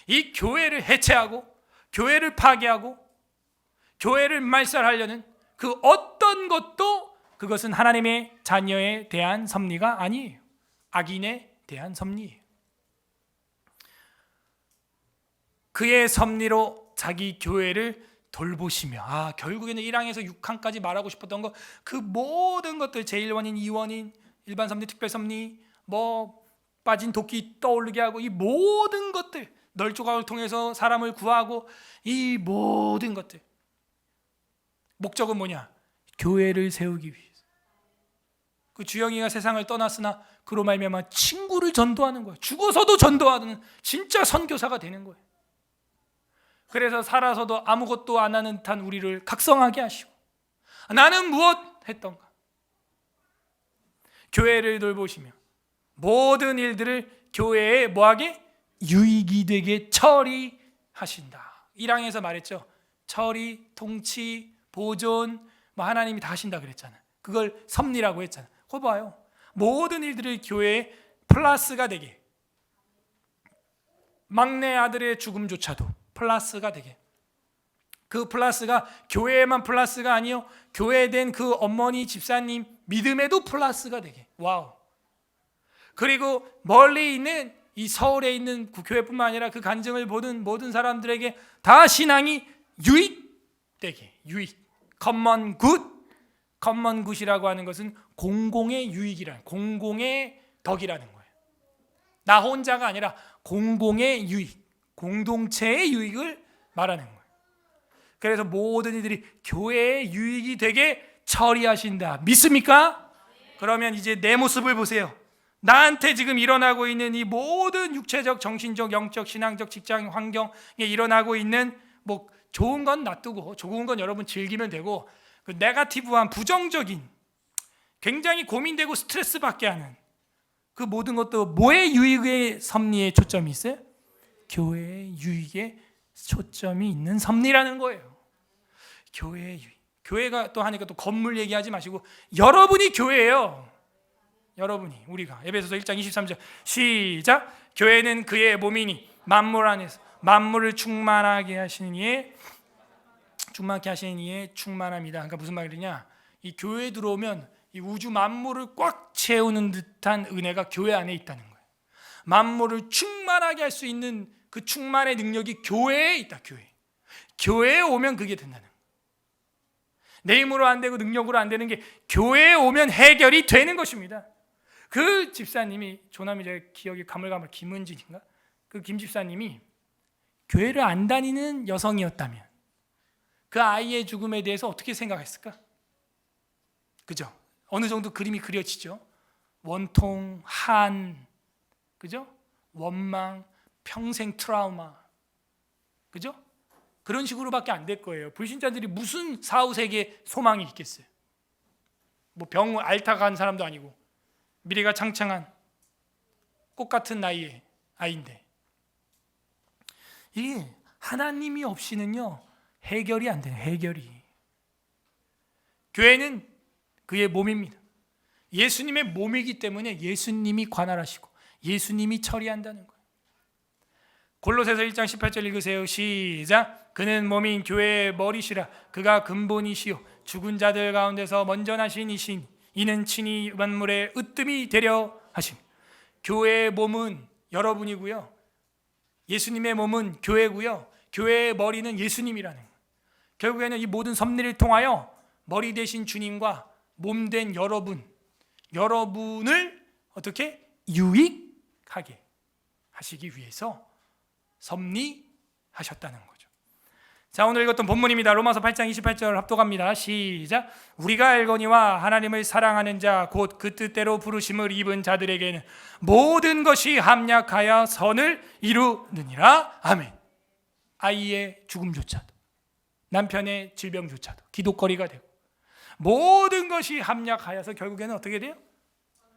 이 교회를 해체하고, 교회를 파괴하고, 교회를 말살하려는 그 어떤 것도 그것은 하나님의 자녀에 대한 섭리가 아니에요. 악인에 대한 섭리예요. 그의 섭리로 자기 교회를 돌보시며, 결국에는 1항에서 6항까지 말하고 싶었던 거, 그 모든 것들, 제1원인, 2원인, 일반 섭리, 특별 섭리, 빠진 도끼 떠오르게 하고, 이 모든 것들, 널조각을 통해서 사람을 구하고, 이 모든 것들 목적은 뭐냐? 교회를 세우기 위해서. 그 주영이가 세상을 떠났으나 그로 말미암아 친구를 전도하는 거예요. 죽어서도 전도하는 진짜 선교사가 되는 거예요. 그래서 살아서도 아무것도 안 하는 듯한 우리를 각성하게 하시고, 나는 무엇 했던가? 교회를 돌보시며 모든 일들을 교회에 뭐하게? 유익이 되게 처리하신다. 1항에서 말했죠. 처리, 통치, 보존, 하나님이 다 하신다 그랬잖아요. 그걸 섭리라고 했잖아요. 그거 봐요. 모든 일들을 교회에 플러스가 되게, 막내 아들의 죽음조차도 플러스가 되게, 그 플러스가 교회에만 플러스가 아니요, 교회된 그 어머니 집사님 믿음에도 플러스가 되게. 와우. 그리고 멀리 있는 이 서울에 있는 그 교회뿐만 아니라 그 간증을 보는 모든 사람들에게 다 신앙이 유익되게. 유익, common good. common good이라고 하는 것은 공공의 유익이라는, 공공의 덕이라는 거예요. 나 혼자가 아니라 공공의 유익, 공동체의 유익을 말하는 거예요. 그래서 모든 이들이 교회의 유익이 되게 처리하신다. 믿습니까? 그러면 이제 내 모습을 보세요. 나한테 지금 일어나고 있는 이 모든 육체적, 정신적, 영적, 신앙적, 직장, 환경에 일어나고 있는 좋은 건 놔두고, 좋은 건 여러분 즐기면 되고, 그 네거티브한 부정적인, 굉장히 고민되고 스트레스 받게 하는 그 모든 것도 뭐의 유익의 섭리에 초점이 있어요? 교회의 유익에 초점이 있는 섭리라는 거예요. 교회의 유익. 교회가 또 하니까 또 건물 얘기하지 마시고 여러분이 교회예요. 여러분이, 우리가. 에베소서 1장 23절 시작. 교회는 그의 몸이니 만물 안에서 만물을 충만하게 하시는 이에 충만합니다. 그러니까 무슨 말이냐? 이 교회에 들어오면 이 우주 만물을 꽉 채우는 듯한 은혜가 교회 안에 있다는 거예요. 만물을 충만하게 할 수 있는 그 충만의 능력이 교회에 있다. 교회에 오면 그게 된다는 거예요. 내 힘으로 안 되고 능력으로 안 되는 게 교회에 오면 해결이 되는 것입니다. 그 집사님이, 조남이 제 기억이 가물가물, 김은진인가? 그 김 집사님이 교회를 안 다니는 여성이었다면 그 아이의 죽음에 대해서 어떻게 생각했을까? 그죠? 어느 정도 그림이 그려지죠? 원통, 한, 그죠? 원망, 평생 트라우마, 그죠? 그런 식으로밖에 안 될 거예요. 불신자들이 무슨 사후세계 소망이 있겠어요? 병 앓다간 사람도 아니고 미래가 창창한 꽃 같은 나이의 아이인데, 이게 하나님이 없이는요 해결이 안 돼요. 해결이. 교회는 그의 몸입니다. 예수님의 몸이기 때문에 예수님이 관할하시고 예수님이 처리한다는 거예요. 골로새서 1장 18절 읽으세요. 시작. 그는 몸인 교회의 머리시라. 그가 근본이시요 죽은 자들 가운데서 먼저 나신 이신 이는 친히 만물의 으뜸이 되려 하심. 교회의 몸은 여러분이고요, 예수님의 몸은 교회고요, 교회의 머리는 예수님이라는 거예요. 결국에는 이 모든 섭리를 통하여 머리 대신 주님과 몸된 여러분을 어떻게 유익하게 하시기 위해서 섭리하셨다는 거죠. 자, 오늘 읽었던 본문입니다. 로마서 8장 28절 합독합니다. 시작. 우리가 알거니와 하나님을 사랑하는 자 곧 그 뜻대로 부르심을 입은 자들에게는 모든 것이 합력하여 선을 이루느니라. 아멘. 아이의 죽음조차도, 남편의 질병조차도 기도거리가 되고, 모든 것이 합력하여서 결국에는 어떻게 돼요?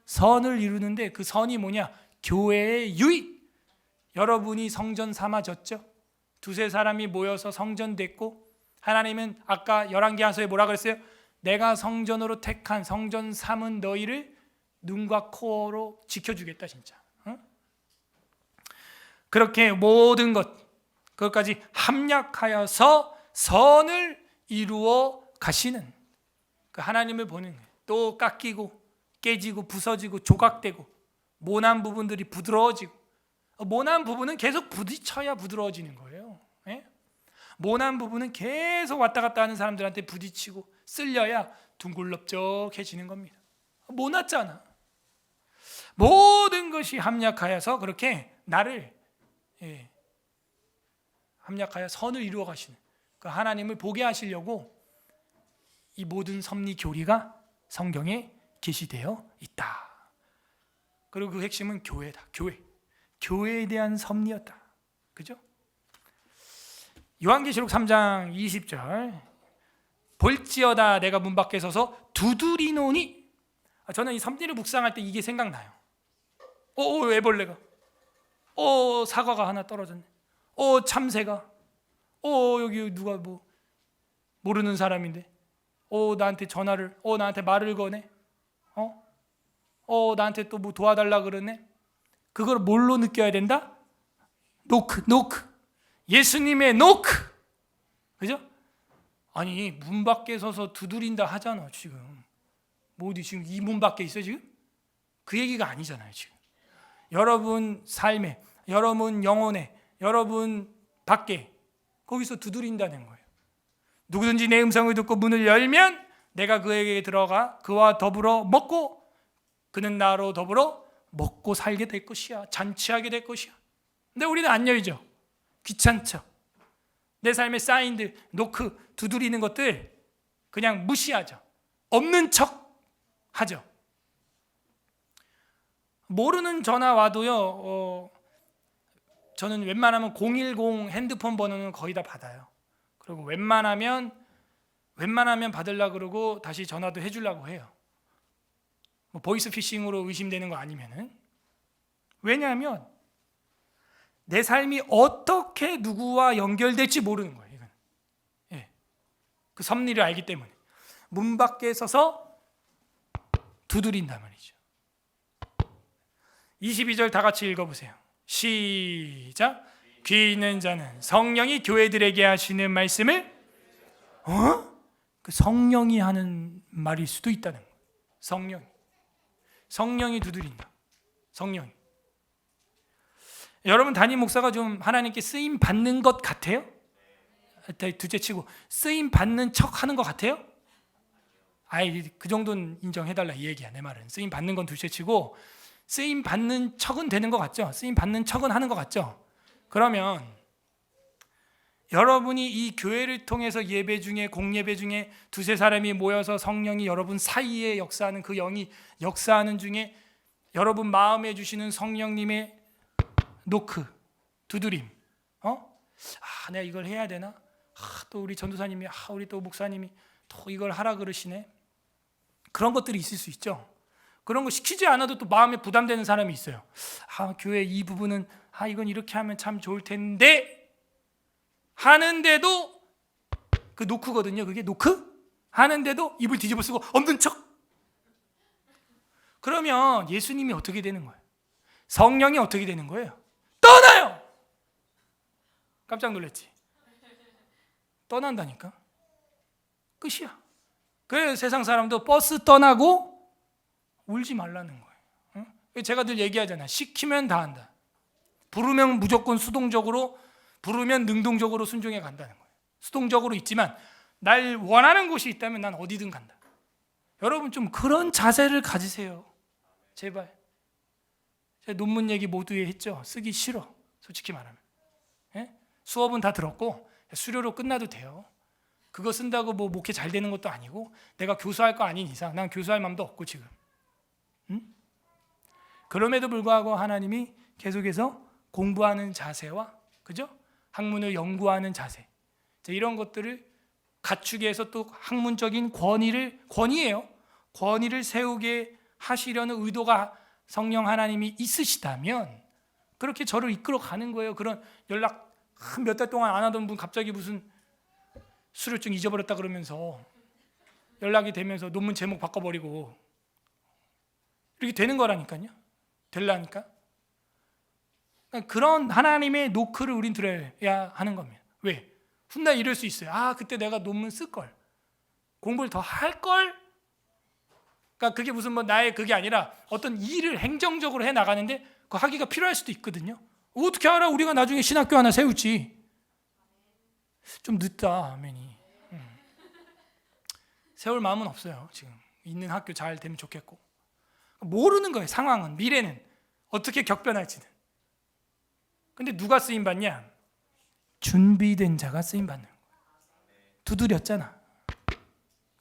선을 이루는데, 그 선이 뭐냐? 교회의 유익. 여러분이 성전 삼아졌죠? 두세 사람이 모여서 성전 됐고, 하나님은 아까 열왕기하서에 뭐라 그랬어요? 내가 성전으로 택한 성전 삼은 너희를 눈과 코로 지켜주겠다. 진짜. 그렇게 모든 그것까지 합력하여서 선을 이루어 가시는 그 하나님을 보는 거예요. 또 깎이고 깨지고 부서지고 조각되고 모난 부분들이 부드러워지고, 모난 부분은 계속 부딪혀야 부드러워지는 거예요. 예? 모난 부분은 계속 왔다 갔다 하는 사람들한테 부딪히고 쓸려야 둥글럽적해지는 겁니다. 모났잖아. 모든 것이 합력하여서 그렇게 나를 합력하여 선을 이루어 가시는 그 하나님을 보게 하시려고 이 모든 섭리 교리가 성경에 계시되어 있다. 그리고 그 핵심은 교회다. 교회에 대한 섭리였다. 그죠? 요한계시록 3장 20절 볼지어다 내가 문 밖에 서서 두드리노니. 저는 이 섭리를 묵상할 때 이게 생각나요. 애벌레가, 사과가 하나 떨어졌네, 참새가, 여기 누가 뭐 모르는 사람인데 나한테 전화를, 나한테 말을 거네, 나한테 또 뭐 도와달라 그러네. 그걸 뭘로 느껴야 된다? 노크. 예수님의 노크. 그죠? 아니, 문 밖에 서서 두드린다 하잖아. 지금 뭐 어디 지금 이 문 밖에 있어 지금? 그 얘기가 아니잖아요. 지금 여러분 삶에, 여러분 영혼에, 여러분 밖에, 거기서 두드린다는 거예요. 누구든지 내 음성을 듣고 문을 열면 내가 그에게 들어가 그와 더불어 먹고 그는 나로 더불어 먹고 살게 될 것이야. 잔치하게 될 것이야. 근데 우리는 안 열죠. 귀찮죠. 내 삶의 사인들, 노크, 두드리는 것들 그냥 무시하죠. 없는 척 하죠. 모르는 전화 와도요, 저는 웬만하면 010 핸드폰 번호는 거의 다 받아요. 그리고 웬만하면 받으려고 그러고 다시 전화도 해주려고 해요. 뭐 보이스 피싱으로 의심되는 거 아니면은. 왜냐하면 내 삶이 어떻게 누구와 연결될지 모르는 거예요. 이건. 그 섭리를 알기 때문에 문 밖에 서서 두드린단 말이죠. 22절 다 같이 읽어보세요. 시작. 귀 있는 자는 성령이 교회들에게 하시는 말씀을 그 성령이 하는 말일 수도 있다는 거예요. 성령이 두드린다. 성령이. 여러분 담임 목사가 좀 하나님께 쓰임 받는 것 같아요? 둘째치고 쓰임 받는 척 하는 것 같아요? 그 정도는 인정해달라 이 얘기야. 내 말은 쓰임 받는 건 둘째치고 쓰임 받는 척은 되는 것 같죠? 쓰임 받는 척은 하는 것 같죠? 그러면 여러분이 이 교회를 통해서 예배 중에, 공예배 중에 두세 사람이 모여서 성령이 여러분 사이에 역사하는 그 영이 역사하는 중에 여러분 마음에 주시는 성령님의 노크, 두드림, 내가 이걸 해야 되나? 또 우리 전도사님이, 우리 또 목사님이 또 이걸 하라 그러시네. 그런 것들이 있을 수 있죠. 그런 거 시키지 않아도 또 마음에 부담되는 사람이 있어요. 교회 이 부분은 이건 이렇게 하면 참 좋을 텐데 하는데도, 그 노크거든요. 그게 노크? 하는데도 입을 뒤집어 쓰고 없는 척. 그러면 예수님이 어떻게 되는 거예요? 성령이 어떻게 되는 거예요? 떠나요. 깜짝 놀랐지? 떠난다니까. 끝이야. 그래서 세상 사람도 버스 떠나고 울지 말라는 거예요. 제가 늘 얘기하잖아요. 시키면 다 한다. 부르면 무조건 수동적으로, 부르면 능동적으로 순종해 간다는 거예요. 수동적으로 있지만 날 원하는 곳이 있다면 난 어디든 간다. 여러분 좀 그런 자세를 가지세요. 제발. 제가 논문 얘기 모두에 했죠. 쓰기 싫어. 솔직히 말하면. 예? 수업은 다 들었고 수료로 끝나도 돼요. 그거 쓴다고 뭐 목회 잘 되는 것도 아니고 내가 교수할 거 아닌 이상 난 교수할 마음도 없고 지금. 응? 그럼에도 불구하고 하나님이 계속해서 공부하는 자세와 그죠? 학문을 연구하는 자세 이런 것들을 갖추기 위해서 또 학문적인 권위예요. 권위를 세우게 하시려는 의도가 성령 하나님이 있으시다면 그렇게 저를 이끌어 가는 거예요. 그런 연락 몇 달 동안 안 하던 분 갑자기 무슨 수료증 잊어버렸다 그러면서 연락이 되면서 논문 제목 바꿔버리고 이렇게 되는 거라니까요. 되려니까. 그런 하나님의 노크를 우린 들어야 하는 겁니다. 왜? 훗날 이럴 수 있어요. 그때 내가 논문 쓸걸. 공부를 더 할걸? 그러니까 그게 무슨 뭐 나의 그게 아니라 어떤 일을 행정적으로 해 나가는데 그 하기가 필요할 수도 있거든요. 어떻게 알아? 우리가 나중에 신학교 하나 세울지. 좀 늦다, 아멘이. 세울 마음은 없어요. 지금 있는 학교 잘 되면 좋겠고. 모르는 거예요. 상황은, 미래는 어떻게 격변할지는. 근데 누가 쓰임 받냐? 준비된 자가 쓰임 받는 거예요. 두드렸잖아.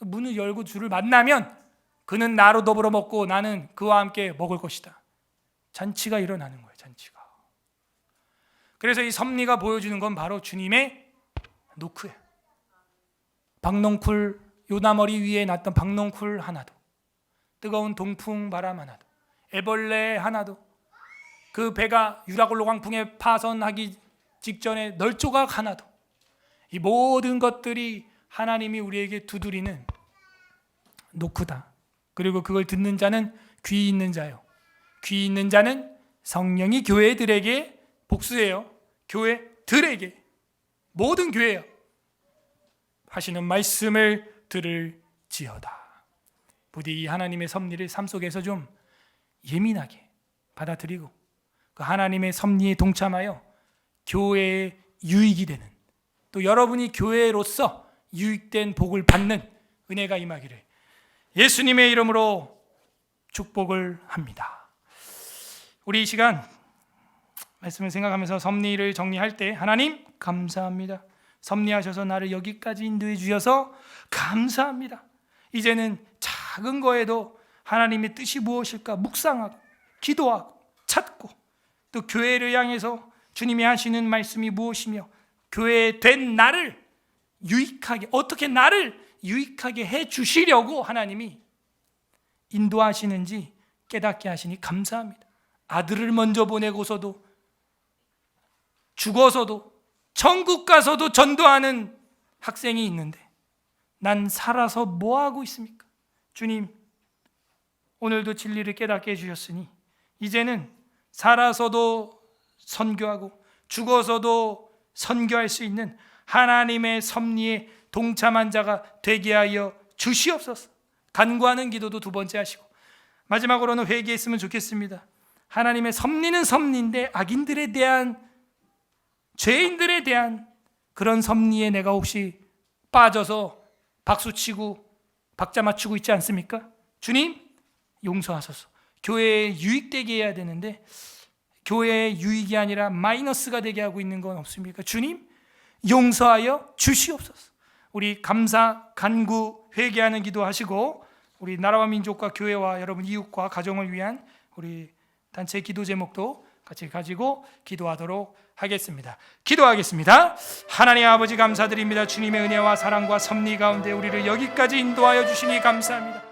문을 열고 주를 만나면 그는 나로 더불어 먹고 나는 그와 함께 먹을 것이다. 잔치가 일어나는 거예요. 잔치가. 그래서 이 섭리가 보여주는 건 바로 주님의 노크예요. 박농쿨 요나머리 위에 났던 박농쿨 하나도, 뜨거운 동풍 바람 하나도, 애벌레 하나도, 그 배가 유라굴로 광풍에 파선하기 직전에 널조각 하나도, 이 모든 것들이 하나님이 우리에게 두드리는 노크다. 그리고 그걸 듣는 자는 귀 있는 자요. 귀 있는 자는 성령이 교회들에게 복수해요. 교회들에게, 모든 교회요. 하시는 말씀을 들을지어다. 부디 이 하나님의 섭리를 삶 속에서 좀 예민하게 받아들이고 그 하나님의 섭리에 동참하여 교회의 유익이 되는, 또 여러분이 교회로서 유익된 복을 받는 은혜가 임하기를 예수님의 이름으로 축복을 합니다. 우리 이 시간 말씀을 생각하면서 섭리를 정리할 때 하나님 감사합니다. 섭리하셔서 나를 여기까지 인도해 주셔서 감사합니다. 이제는 작은 거에도 하나님의 뜻이 무엇일까 묵상하고 기도하고 찾고, 또 교회를 향해서 주님이 하시는 말씀이 무엇이며 교회 된 나를 유익하게, 어떻게 나를 유익하게 해 주시려고 하나님이 인도하시는지 깨닫게 하시니 감사합니다. 아들을 먼저 보내고서도 죽어서도 천국 가서도 전도하는 학생이 있는데 난 살아서 뭐 하고 있습니까? 주님, 오늘도 진리를 깨닫게 해주셨으니 이제는 살아서도 선교하고 죽어서도 선교할 수 있는 하나님의 섭리에 동참한 자가 되게 하여 주시옵소서. 간구하는 기도도 두 번째 하시고 마지막으로는 회개했으면 좋겠습니다. 하나님의 섭리는 섭리인데 악인들에 대한, 죄인들에 대한 그런 섭리에 내가 혹시 빠져서 박수치고 박자 맞추고 있지 않습니까? 주님 용서하소서. 교회에 유익되게 해야 되는데 교회의 유익이 아니라 마이너스가 되게 하고 있는 건 없습니까? 주님 용서하여 주시옵소서. 우리 감사, 간구, 회개하는 기도하시고 우리 나라와 민족과 교회와 여러분 이웃과 가정을 위한 우리 단체 기도 제목도 같이 가지고 기도하도록 하겠습니다. 기도하겠습니다. 하나님 아버지 감사드립니다. 주님의 은혜와 사랑과 섭리 가운데 우리를 여기까지 인도하여 주시니 감사합니다.